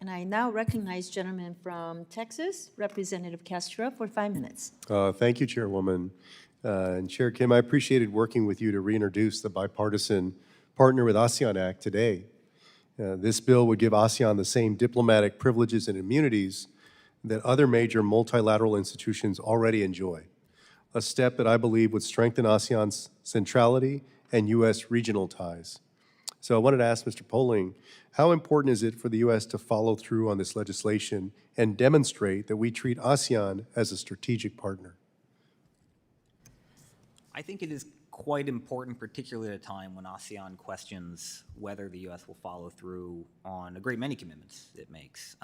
And I now recognize gentleman from Texas, Representative Castro, for 5 minutes. Thank you, Chairwoman. And Chair Kim, I appreciated working with you to reintroduce the bipartisan Partner with ASEAN Act today. This bill would give ASEAN the same diplomatic privileges and immunities that other major multilateral institutions already enjoy, a step that I believe would strengthen ASEAN's centrality and U.S. regional ties. So I wanted to ask Mr. Poling, how important is it for the U.S. to follow through on this legislation and demonstrate that we treat ASEAN as a strategic partner? I think it is quite important, particularly at a time when ASEAN questions whether the U.S. will follow through on a great many commitments it makes.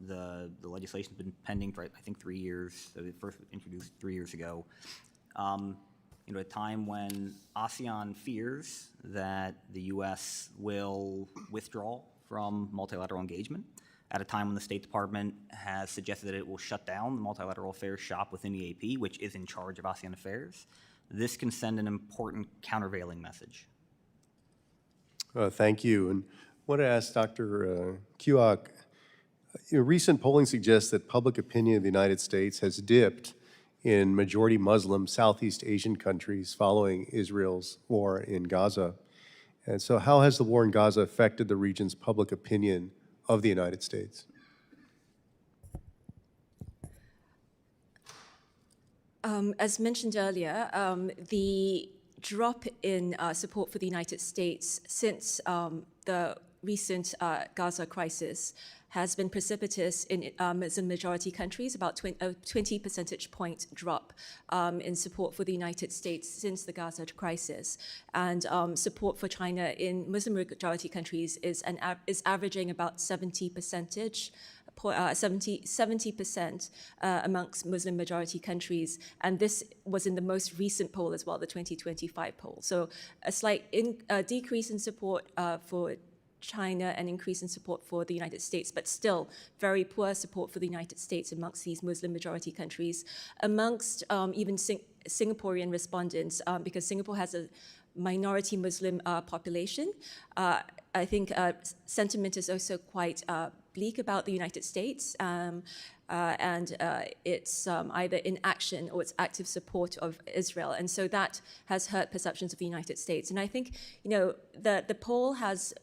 The legislation's been pending for, I think, 3 years. So it first introduced 3 years ago. At a time when ASEAN fears that the U.S. will withdraw from multilateral engagement, at a time when the State Department has suggested that it will shut down the multilateral affairs shop within EAP, which is in charge of ASEAN affairs, this can send an important countervailing message. Thank you. And I want to ask Dr. Kuok, recent polling suggests that public opinion of the United States has dipped in majority-Muslim Southeast Asian countries following Israel's war in Gaza. And so how has the war in Gaza affected the region's public opinion of the United States? As mentioned earlier, the drop in support for the United States since the recent Gaza crisis has been precipitous in Muslim majority countries, about a 20 percentage point drop in support for the United States since the Gaza crisis. And support for China in Muslim majority countries is averaging about 70% amongst Muslim majority countries. And this was in the most recent poll as well, the 2025 poll. So a slight decrease in support for China and increase in support for the United States, but still very poor support for the United States amongst these Muslim majority countries. Amongst even Singaporean respondents, because Singapore has a minority Muslim population, I think sentiment is also quite bleak about the United States, and it's either inaction or it's active support of Israel, and so that has hurt perceptions of the United States. And I think the poll has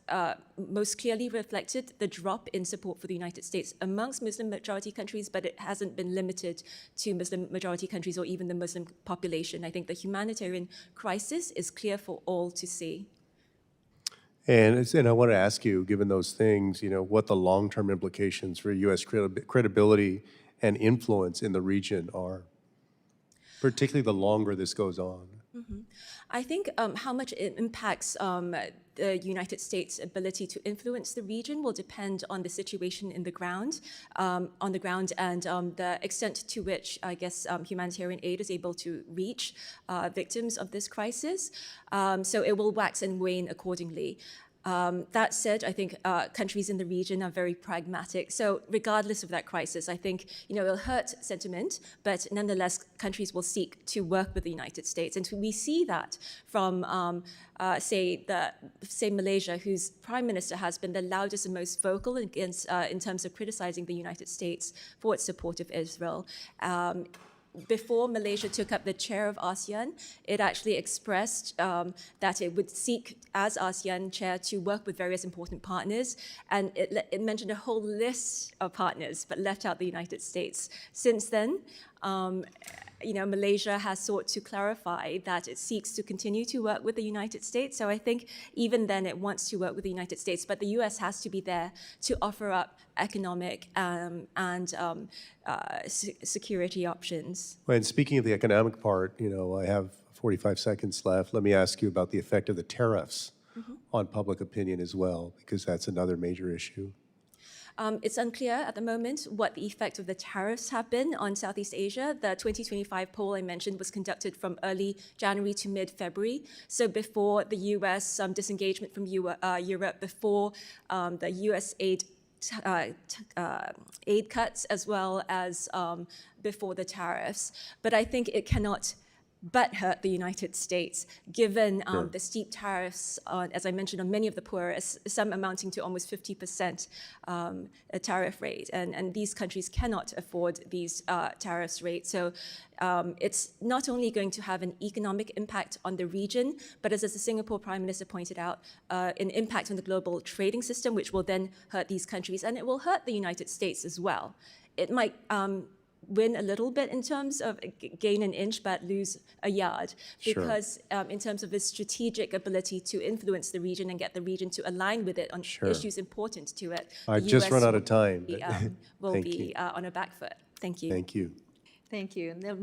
most clearly reflected the drop in support for the United States amongst Muslim majority countries, but it hasn't been limited to Muslim majority countries or even the Muslim population. I think the humanitarian crisis is clear for all to see. And I want to ask you, given those things, what the long-term implications for U.S. credibility and influence in the region are, particularly the longer this goes on. Mm-hmm. I think how much it impacts the United States' ability to influence the region will depend on the situation in the ground, and the extent to which, I guess, humanitarian aid is able to reach victims of this crisis. So it will wax and wane accordingly. That said, I think countries in the region are very pragmatic. So regardless of that crisis, I think it'll hurt sentiment, but nonetheless, countries will seek to work with the United States. And we see that from, say Malaysia, whose prime minister has been the loudest and most vocal against, in terms of criticizing the United States for its support of Israel. Before Malaysia took up the chair of ASEAN, it actually expressed that it would seek, as ASEAN chair, to work with various important partners. And it mentioned a whole list of partners, but left out the United States. Since then, Malaysia has sought to clarify that it seeks to continue to work with the United States. So I think even then it wants to work with the United States, but the US has to be there to offer up economic and security options. Well, and speaking of the economic part, I have 45 seconds left. Let me ask you about the effect of the tariffs on public opinion as well, because that's another major issue. It's unclear at the moment what the effect of the tariffs have been on Southeast Asia. The 2025 poll I mentioned was conducted from early January to mid-February. So before the US disengagement from Europe, before the US aid cuts, as well as before the tariffs. But I think it cannot but hurt the United States, given the steep tariffs, as I mentioned, on many of the poorest, some amounting to almost 50% a tariff rate. And these countries cannot afford these tariff rates. So it's not only going to have an economic impact on the region, but as the Singapore Prime Minister pointed out, an impact on the global trading system, which will then hurt these countries. And it will hurt the United States as well. It might win a little bit in terms of gain an inch but lose a yard, because in terms of its strategic ability to influence the region and get the region to align with it on issues important to it. I've just run out of time. Will Thank be you. on a back foot. Thank you. Thank you. Thank you. And that